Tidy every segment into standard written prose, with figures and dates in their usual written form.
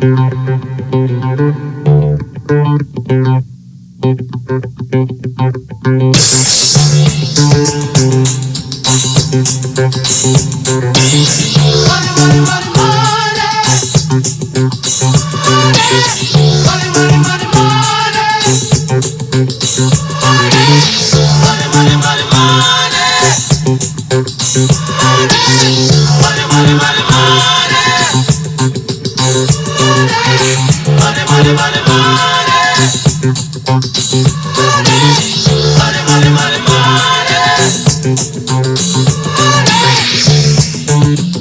Money, money, money, money.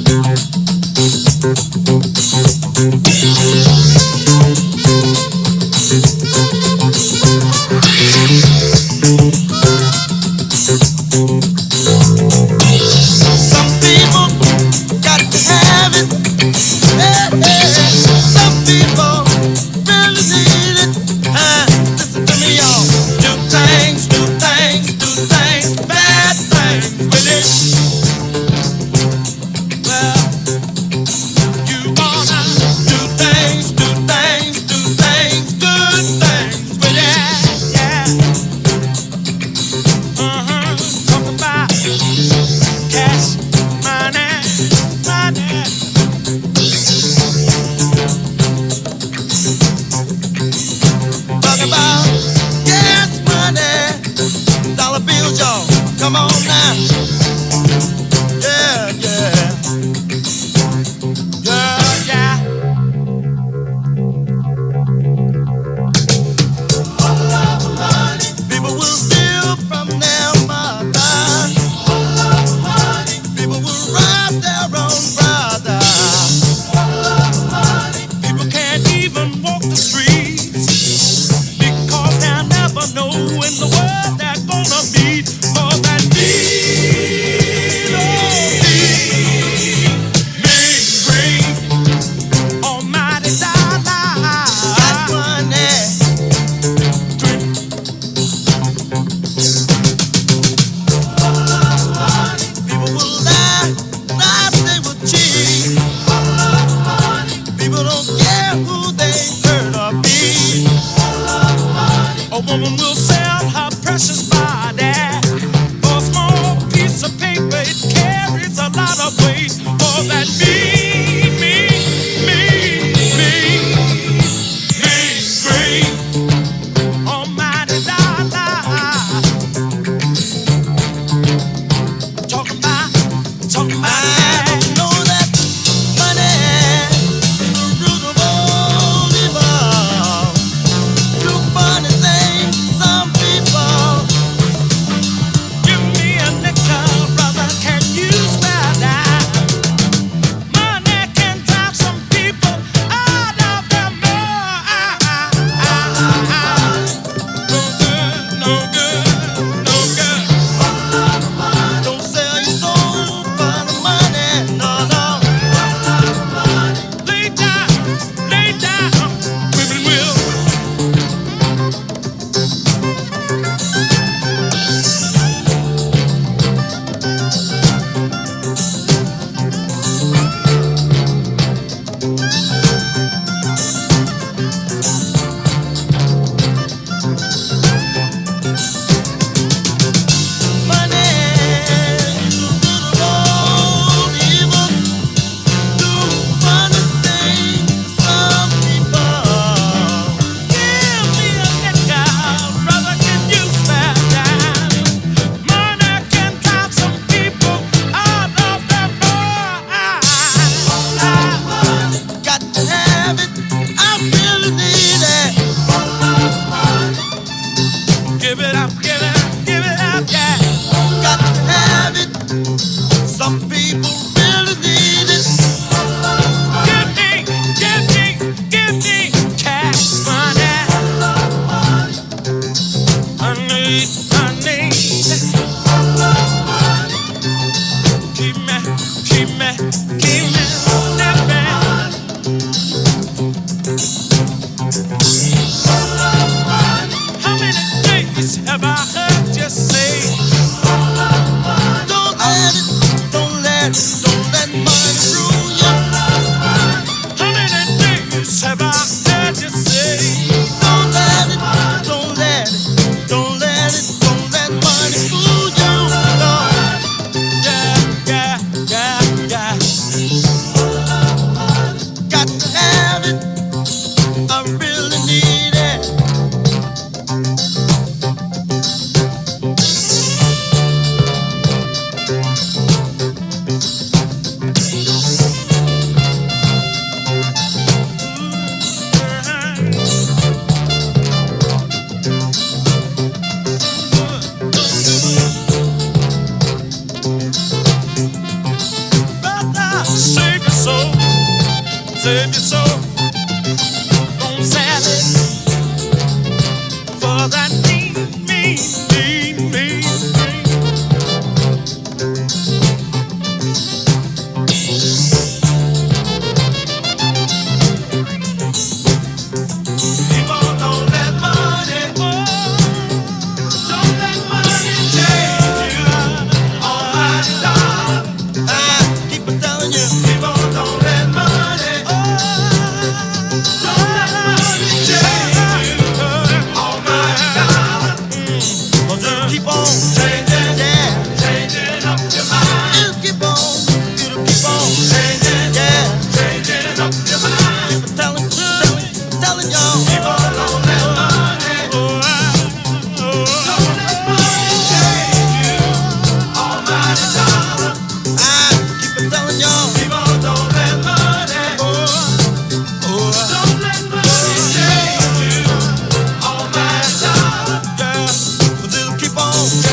Changing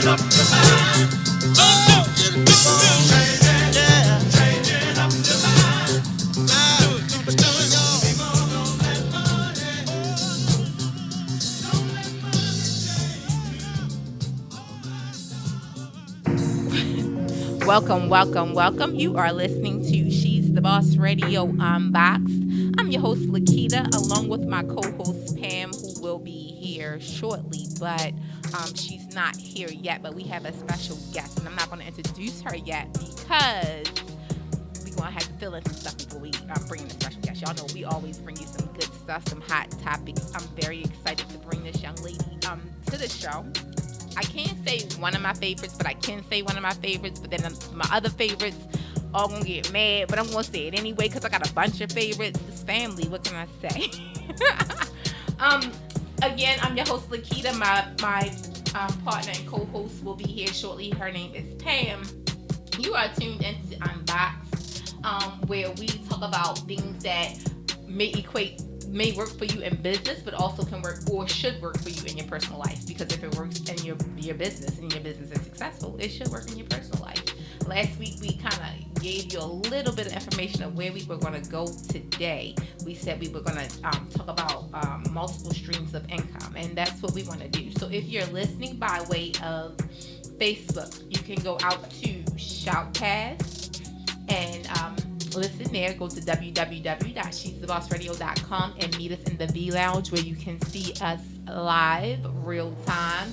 up the mind. Oh, keep on changing, yeah. Changing up the mind. Now, what's telling y'all? People don't let money. Don't let money Welcome. You are listening to She's the Boss Radio Unboxed. I'm your host, Lakita, along with my co host, Pam, who will be here shortly, but she's not here yet. But we have a special guest, and I'm not going to introduce her yet because we're going to have to fill in some stuff before we bring in a special guest. Y'all know we always bring you some good stuff, some hot topics. I'm very excited to bring this young lady to the show. I can't say one of my favorites, but I can say one of my favorites. But then my other favorites all gonna get mad. But I'm gonna say it anyway because I got a bunch of favorites. It's family. What can I say? um, Again, I'm your host Lakita. My partner and co-host will be here shortly. Her name is Pam. You are tuned into Unbox, where we talk about things that may work for you in business, but also can work or should work for you in your personal life. Because if it works in your business and your business is successful, it should work in your personal life. Last week we kind of gave you a little bit of information of where we were going to go today. We said we were going to talk about multiple streams of income, and that's what we want to do. So if you're listening by way of Facebook, you can go out to Shoutcast and listen there. Go to www.she'sthebossradio.com and meet us in the V Lounge where you can see us live, real time.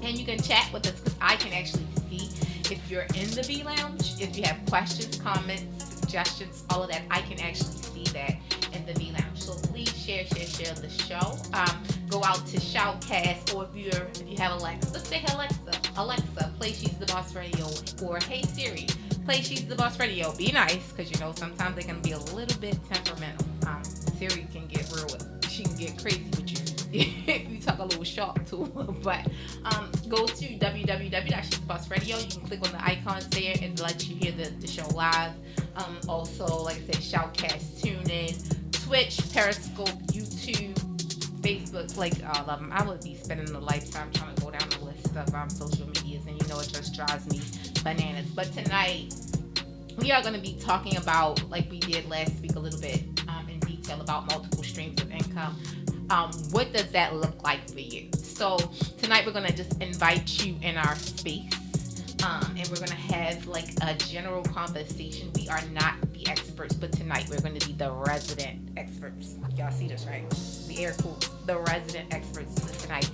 And you can chat with us because I can actually see if you're in the V Lounge. If you have questions, comments, suggestions, all of that, I can actually see that in the V Lounge. So please share the show. Go out to Shoutcast, or if you have Alexa, say hey Alexa, play She's the Boss Radio, or hey Siri, play She's the Boss Radio. Be nice, because sometimes they can be a little bit temperamental. Siri can get she can get crazy with you if you talk a little sharp to her. But go to www.she'sthebossradio. You can click on the icons there and let you hear the show live. Also, like I said, Shoutcast, TuneIn, Twitch, Periscope, YouTube, Facebook, like all of them. I would be spending a lifetime trying to go down the list of social medias, and it just drives me bananas. But tonight, we are going to be talking about, like we did last week, a little bit in detail about multiple streams of income. What does that look like for you? So tonight we're going to just invite you in our space, and we're going to have like a general conversation. We are not the experts, but tonight we're going to be the resident experts. Y'all see this, right? The air quotes, the resident experts tonight,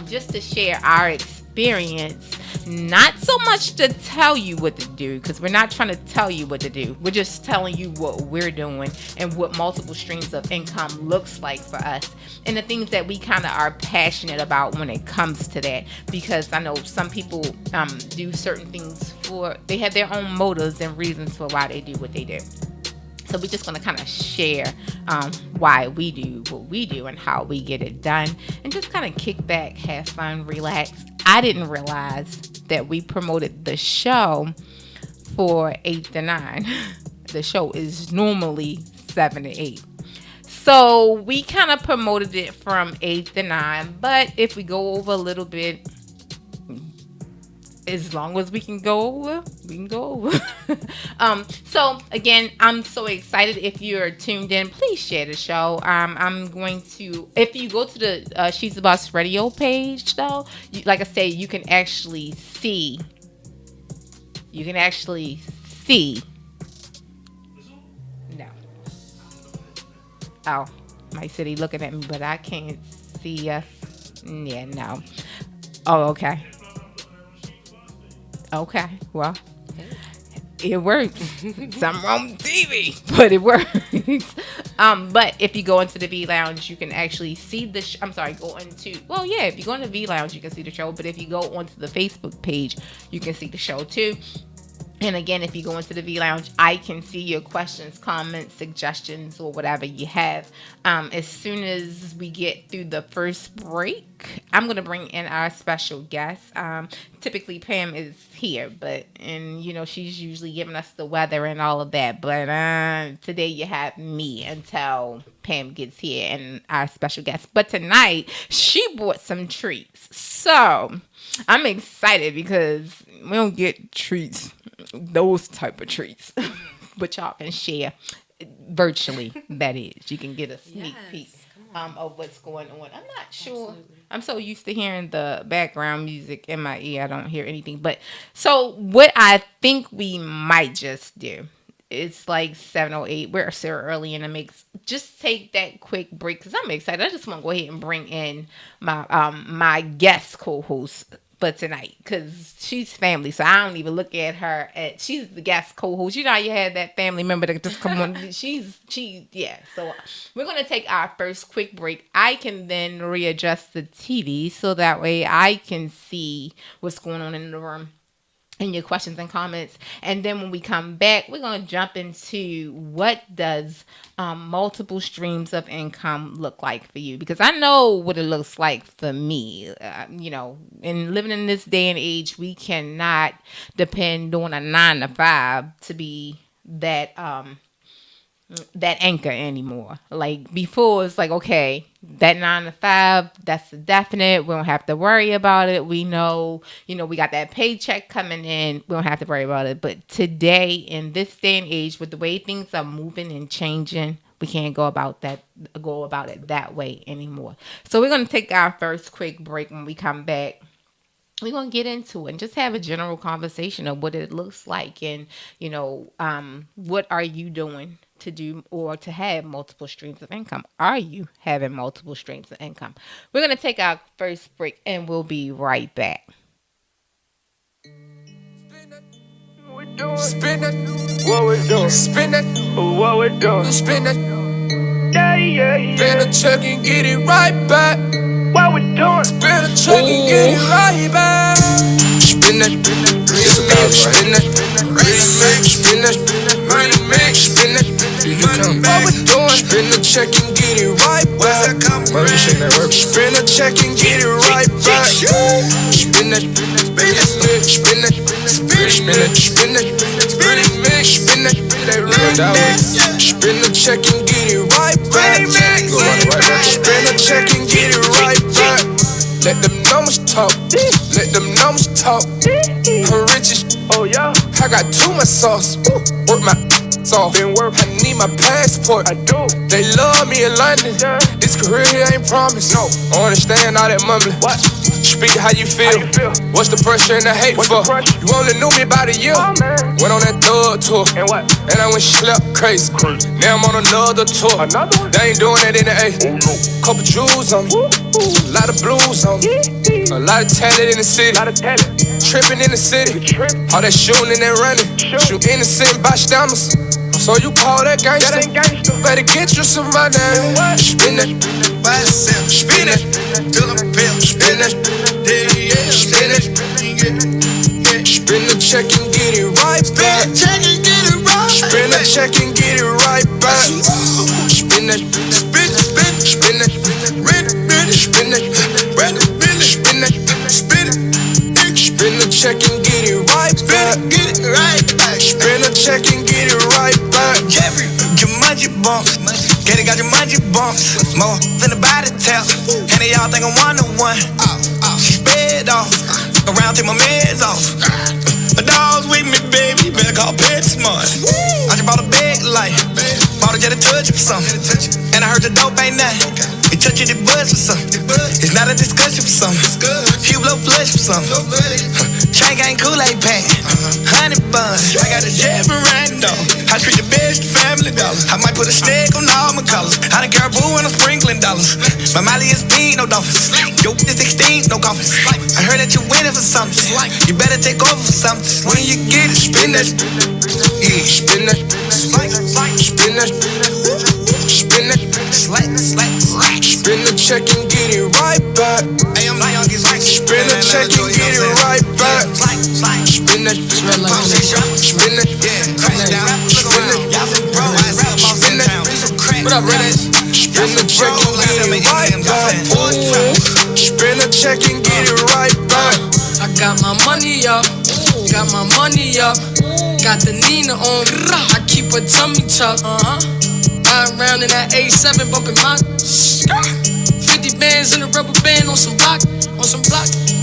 just to share our experience. Not so much to tell you what to do, because we're not trying to tell you what to do. We're just telling you what we're doing and what multiple streams of income looks like for us, and the things that we kind of are passionate about when it comes to that. Because I know some people do certain things they have their own motives and reasons for why they do what they do. So we're just going to kind of share why we do what we do and how we get it done, and just kind of kick back, have fun, relax. I didn't realize that we promoted the show for 8 to 9. The show is normally 7 to 8. So we kind of promoted it from 8 to 9. But if we go over a little bit, as long as we can go over, we can go over. So again, I'm so excited. If you're tuned in, please share the show. I'm going to, if you go to the She's the Boss Radio page, though, like I say, you can actually see. No. Oh, my city looking at me, but I can't see us. Yeah, no. Oh, okay. Okay, well, it works. Something wrong with TV, but it works. But if you go into the V Lounge, you can actually see the. If you go into the V Lounge, you can see the show. But if you go onto the Facebook page, you can see the show too. And again, if you go into the V Lounge, I can see your questions, comments, suggestions, or whatever you have. As soon as we get through the first break, I'm going to bring in our special guest. Typically, Pam is here, and she's usually giving us the weather and all of that. But today you have me until Pam gets here and our special guest. But tonight, she brought some treats. So I'm excited because we don't get treats, those type of treats, but y'all can share virtually. That is, you can get a sneak peek of what's going on. I'm not sure. Absolutely. I'm so used to hearing the background music in my ear, I don't hear anything. But so what I think we might just do. It's like 7:08. We're so early in the mix. Just take that quick break because I'm excited. I just want to go ahead and bring in my guest co-host for tonight because she's family, so I don't even look at her she's the guest co-host. You know how you had that family member that just come on. Yeah. So we're gonna take our first quick break. I can then readjust the TV so that way I can see what's going on in the room and your questions and comments. And then when we come back, we're going to jump into what does multiple streams of income look like for you? Because I know what it looks like for me. In living in this day and age, we cannot depend on a 9 to 5 to be that anchor anymore. Like before, it's like, okay, that 9 to 5, that's a definite. We don't have to worry about it. We know, we got that paycheck coming in. We don't have to worry about it. But today, in this day and age, with the way things are moving and changing, we can't go about it that way anymore. So we're going to take our first quick break. When we come back, we're going to get into it and just have a general conversation of what it looks like and, what are you doing to do or to have multiple streams of income? Are you having multiple streams of income? We're going to take our first break and we'll be right back. Spin it, what we doing? Spin it, what we doing? Spin it, yeah. Spin a check and get it right back. What we doing? Spin a check and get it right back. Spin it, spin it, spin it, money mix, spin it. What we doing? Spin a check and get it right back. Spin a check and get it right back. Spin it, spin it, spin it, spin it, spin it, spin it, mix, spin it. Spin a check and get it right back. Spin a check and get it right back. Let them numbers talk. Let them numbers talk. I'm rich as I got too much sauce. Work my off. I need my passport. I do. They love me in London. This career here ain't promised. No. I understand all that mumbling. What? Speak how you feel. What's the pressure and the hate for? You only knew me about a year. Went on that thug tour. And what? And I went slept crazy. Now I'm on another tour. They ain't doing that in the A. Couple jewels on me. A lot of blues on me. A lot of talent in the city. Tripping in the city. All that shooting and that running. Shoot innocent bystanders. So you call that gangster? Better get you some money. Spin it, spin it, till I'm pale. Spin it, spin it, spin the check and get it right back. Spin the check and get it right back. Spin it, spin it, spin it, spin it, spin it, spin it, spin it. Spin the check and get it right back. Get it right back. Spin the check and get it right back. Jeffrey, your munchie bumps. Get it, got your munchie bumps. More than the body tap. And they all think I'm one-to-one. She sped off. Around, take my meds off. A dog's with me, baby. Better call PetSmart. I just bought a big light. Bought a jet to touch or something. And I heard the dope ain't nothing. He touch it, it buzz for something. It's not a discussion for something. He blow flush for something. Chain gang Kool-Aid pack. Honey bun. I got a jet for random. I treat the best family dollars. I might put a snake on all my collars. I done caribou and I'm sprinkling dollars. My Molly is pink, no dolphins. Yo, is 16, no coffins. I heard that you winning for something. You better take over for something. When you get it, spin that. Yeah, spin that. Spin that. Spin that. Spin the check and get it right back. Spin the check and get it right back. Spin that. Spin check and get it right back. I got my money up, got my money up. Got the Nina on, I keep her tummy tucked. Ride around in that A7, bumping my 50 bands in a rubber band on some block,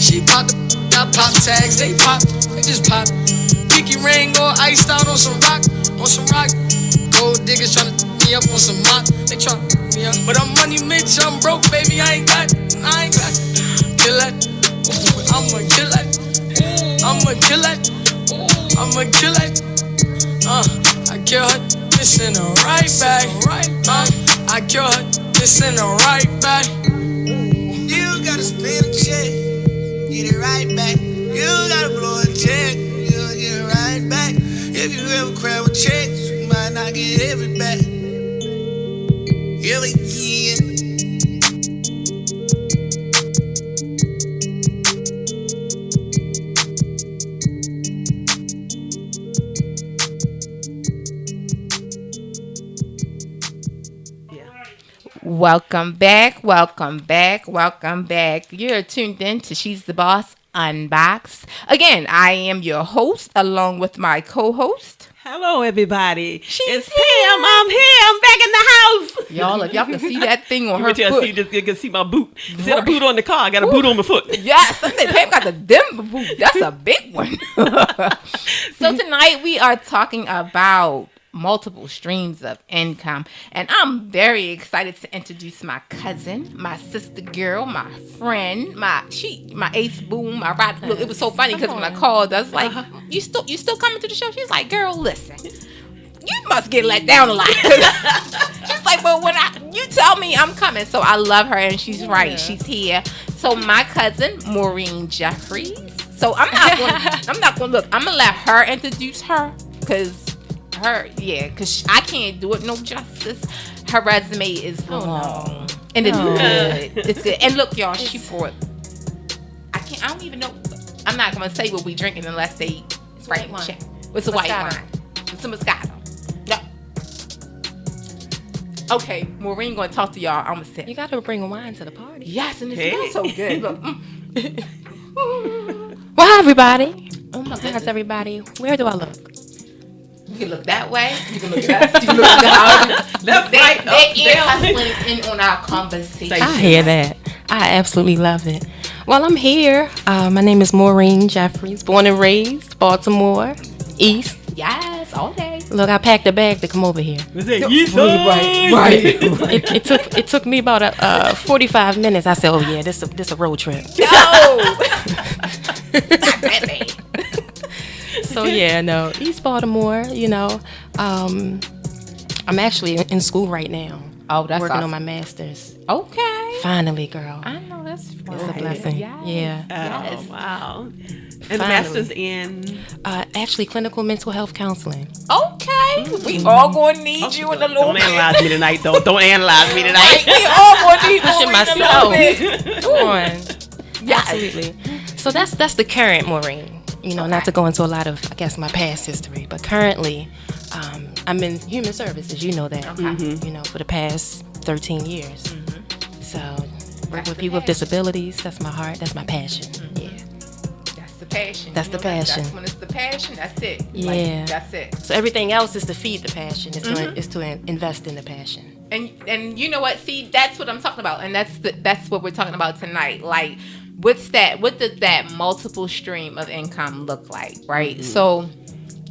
She pop the, I pop tags, they just pop. Pinky ring all iced out on some rock. Gold diggers tryna me up on some mop, they try me up. But I'm money Mitch, I'm broke, baby, I ain't got. Kill that, I'ma kill that. I kill her, this in the right bag. I kill her, this in the right bag. You gotta spend a check, get it right back. You gotta blow a check, you'll get it right back. If you ever cry with checks, you might not get every back. Every year. Welcome back. You're tuned in to She's the Boss Unboxed. Again, I am your host along with my co-host. Hello, everybody. It's Pam. I'm here. I'm back in the house. Y'all, if y'all can see that thing on her foot. You can see my boot. See a boot on the car. I got a boot on my foot. Yes, I said Pam got the Denver boot. That's a big one. So tonight we are talking about multiple streams of income, and I'm very excited to introduce my cousin, my sister girl, my friend, my ace boom, my ride. Look, it was so funny because when I called, I was like, you still coming to the show? She's like, girl, listen, you must get let down a lot. She's like, but when you tell me I'm coming, so I love her, and she's right, she's here. So my cousin Maureen Jeffries. So I'm not gonna look. I'm gonna let her introduce her because I can't do it no justice. Her resume is long and it's good. It's good. And look, y'all, she brought. I don't even know. I'm not gonna say what we drinking unless they write in chat. It's a white wine. It's a Moscato. No. Okay, Maureen gonna talk to y'all. I'm gonna sit. You gotta bring wine to the party. Yes, and it smells so good. Look. Well, hi everybody. Oh my goodness. How's everybody? Where do I look? You can look that way. You can look that. You can look that. Left, right, up, They're down. hustling in on our conversation. I hear that. I absolutely love it. Well, I'm here. My name is Maureen Jeffries, born and raised Baltimore East. Yes, all day. Look, I packed a bag to come over here. Right. It took me about 45 minutes. I said, "Oh yeah, this a road trip." No, not that bad. So yeah, no, East Baltimore. I'm actually in school right now. Oh, that's working awesome. on my master's. Okay. Finally, girl. I know that's fun. It's a blessing. Yes. Yeah. Yes. Oh, wow. And the Finally. master's in? Actually, clinical mental health counseling. Okay. We all gonna need you in a little Don't bit. analyze me tonight, though. Don't analyze me tonight. We all gonna need Pushing Maureen a myself. little bit. Come on. Yes. Absolutely. So that's the current Maureen. Not to go into a lot of, I guess, my past history, but currently, I'm in human services. You know that. Okay. For the past 13 years. So, work with people with disabilities. That's my heart. That's my passion. Yeah. That's the passion. That's the passion. That's when it's the passion. That's it. Yeah. Like, that's it. So everything else is to feed the passion. Is to invest in the passion. And you know what? See, that's what I'm talking about, and that's what we're talking about tonight. Like, what does that multiple stream of income look like, right? So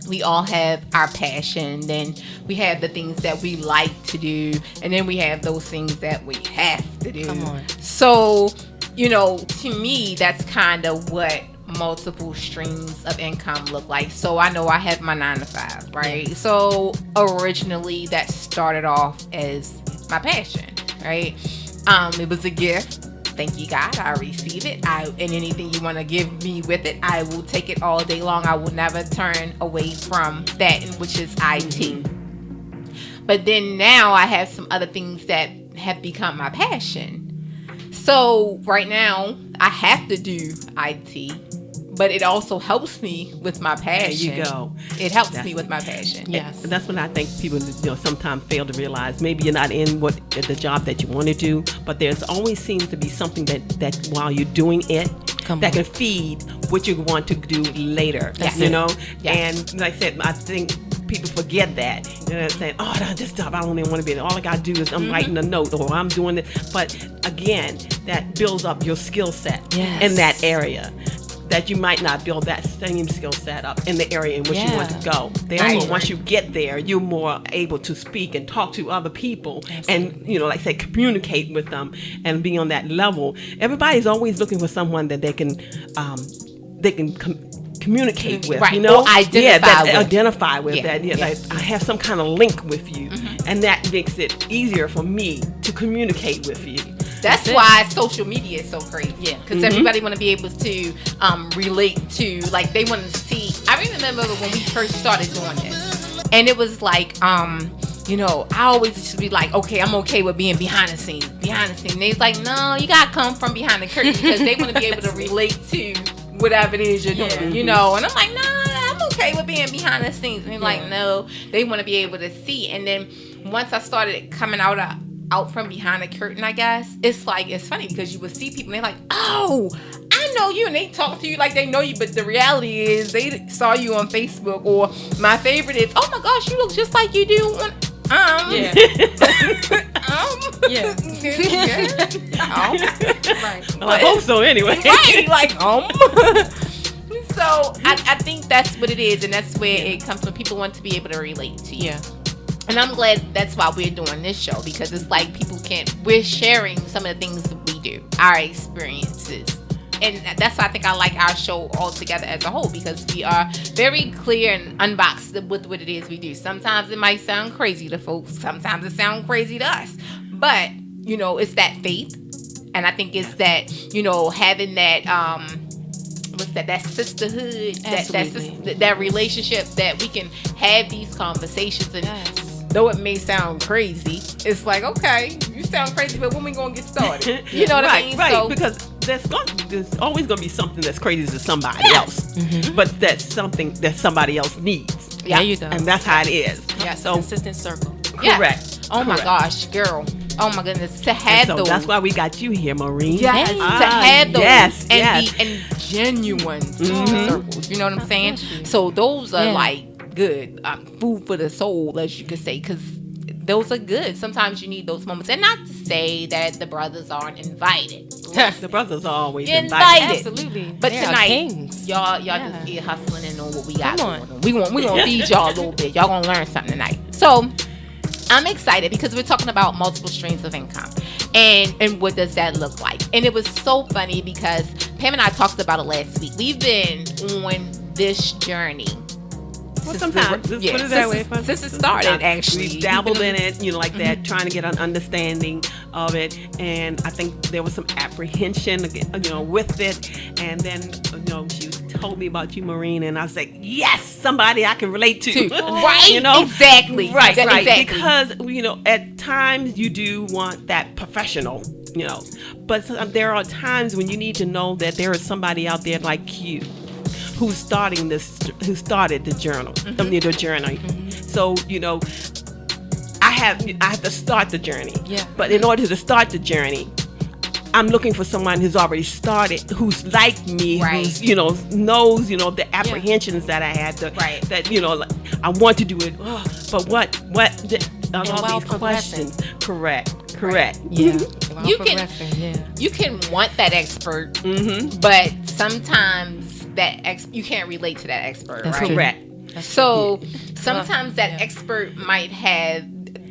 we all have our passion, then we have the things that we like to do, and then we have those things that we have to do. Come on. So, to me, that's kind of what multiple streams of income look like. So I know I have my 9 to 5, right? Yeah. So originally that started off as my passion, right? It was a gift. Thank you, God. I receive it. And anything you want to give me with it, I will take it all day long. I will never turn away from that, which is IT. But then now I have some other things that have become my passion. So right now I have to do IT, but it also helps me with my passion. There you go. It helps me with my passion. Yes. And that's what I think people, sometimes fail to realize. Maybe you're not in the job that you want to do, but there's always seems to be something that while you're doing it, that can feed what you want to do later. Yes. Yes. And like I said, I think people forget that. Saying, oh, this job, I don't even want to be in. All I got to do is I'm writing a note or I'm doing it. But again, that builds up your skill set in that area. That you might not build that same skill set up in the area in which you want to go. Therefore, once you get there, you're more able to speak and talk to other people and, like I say, communicate with them and be on that level. Everybody's always looking for someone that they can communicate with, right. Or identify with Yeah. that. Like, I have some kind of link with you, and that makes it easier for me to communicate with you. That's why social media is so crazy. Yeah. Because everybody want to be able to relate to, like, they want to see. I remember when we first started doing this, and it was like, I always used to be like, okay, I'm okay with being behind the scenes. And they's like, no, you got to come from behind the curtain because they want to be able to relate to whatever it is you're doing, And I'm like, nah, I'm okay with being behind the scenes. And they're like, no, they want to be able to see. And then once I started coming out from behind the curtain, I guess, it's funny because you would see people and they're like, oh, I know you, and they talk to you like they know you, but the reality is they saw you on Facebook. Or my favorite is, oh my gosh, you look just like you do on Yeah. Right. Well, I hope so anyway. Right, like So I think that's what it is, and that's where it comes from. People want to be able to relate to you. Yeah. And I'm glad that's why we're doing this show, because it's like we're sharing some of the things that we do, our experiences. And that's why I think I like our show altogether as a whole, because we are very clear and unboxed with what it is we do. Sometimes it might sound crazy to folks. Sometimes it sounds crazy to us. But, it's that faith. And I think it's that, having that, that sisterhood, that relationship, that we can have these conversations. And though it may sound crazy, it's like, okay, you sound crazy, but when we gonna get started? You know what I mean? Right, so, because there's always going to be something that's crazy to somebody else, but that's something that somebody else needs. Yeah. There you go. And that's how it is. Yeah, so consistent circle. Yes. Correct. Oh my gosh, girl. Oh my goodness. To have so those. that's why we got you here, Maureen. Yes. To have those. Yes. And genuine circles. You know what I'm saying? So those are like good food for the soul, as you could say, because those are good. Sometimes you need those moments. And not to say that the brothers aren't invited. The brothers are always invited. Absolutely. But They are tonight, kings. y'all just get hustling and know what we got. Come on. We gonna feed y'all a little bit. Y'all gonna learn something tonight. So I'm excited because we're talking about multiple streams of income. And what does that look like? And it was so funny because Pam and I talked about it last week. We've been on this journey. Well, sometimes, put it that way. Since it started, actually. We dabbled in it, like that, trying to get an understanding of it. And I think there was some apprehension, with it. And then, she told me about you, Maureen, and I was like, yes, somebody I can relate to. Right? Exactly. Right. Exactly. Because, at times you do want that professional, but there are times when you need to know that there is somebody out there like you who started the journal, the journey. So, I have to start the journey. Yeah. But in order to start the journey, I'm looking for someone who's already started, who's like me, who's, knows, the apprehensions that I had, that, I want to do it, but what all these questions. Correct. Yeah. You can want that expert, but sometimes you can't relate to that expert, That's right? Correct. So sometimes that expert might have,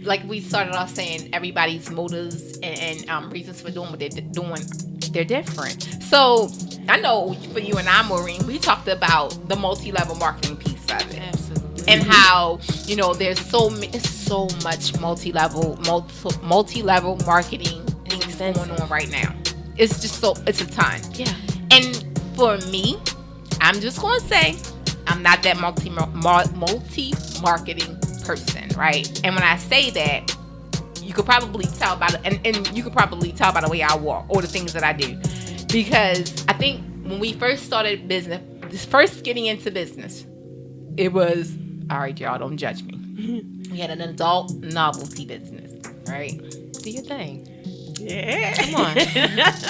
like we started off saying, everybody's motives and reasons for doing what they're doing, they're different. So I know for you and I, Maureen, we talked about the multi-level marketing piece of it. Absolutely. And how, there's so much multi-level marketing things going on right now. It's just it's a ton. Yeah. And for me, I'm just going to say, I'm not that multi-marketing person, right? And when I say that, you could probably tell by and you could probably tell by the way I walk or the things that I do. Because I think when we first started business, first getting into business, it was, all right, y'all, don't judge me. We had an adult novelty business, right? Do your thing. Yeah. Come on.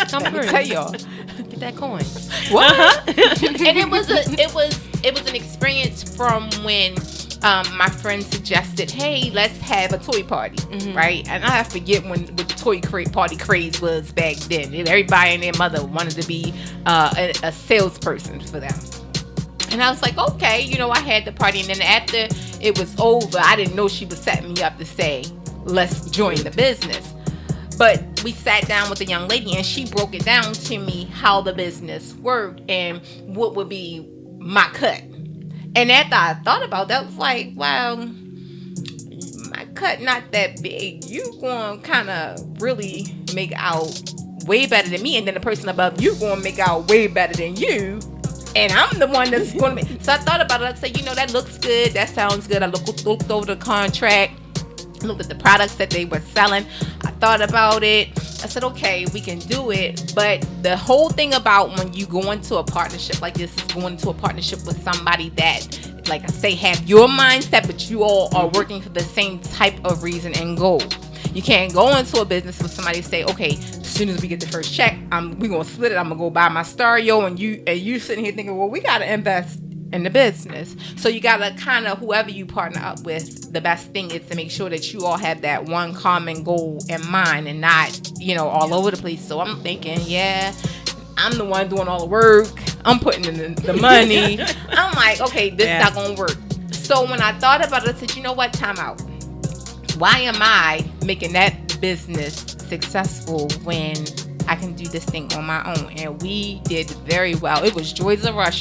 Come Let me through. tell y'all. Get that coin. What? And it was an experience from when my friend suggested, hey, let's have a toy party, right? And I forget what the toy party craze was back then. Everybody and their mother wanted to be a salesperson for them. And I was like, okay, I had the party. And then after it was over, I didn't know she was setting me up to say, let's join the business. But we sat down with the young lady and she broke it down to me how the business worked and what would be my cut. And after I thought about that, I was like, well, my cut not that big. You going to kind of really make out way better than me. And then the person above you going to make out way better than you. And I'm the one that's going to make. So I thought about it. I said, that looks good. That sounds good. I looked over the contract. Looked at the products that they were selling. I thought about it. I said, okay, we can do it. But the whole thing about when you go into a partnership like this is going into a partnership with somebody that, like I say, have your mindset, but you all are working for the same type of reason and goal. You can't go into a business with somebody and say, okay, as soon as we get the first check, we're going to split it. I'm going to go buy my stereo. And you sitting here thinking, well, we got to invest in the business. So you got to kind of, whoever you partner up with, the best thing is to make sure that you all have that one common goal in mind and not, all over the place. So I'm thinking, yeah, I'm the one doing all the work. I'm putting in the money. I'm like, okay, this is not going to work. So when I thought about it, I said, you know what? Time out. Why am I making that business successful when I can do this thing on my own? And we did very well. It was Joy the Rush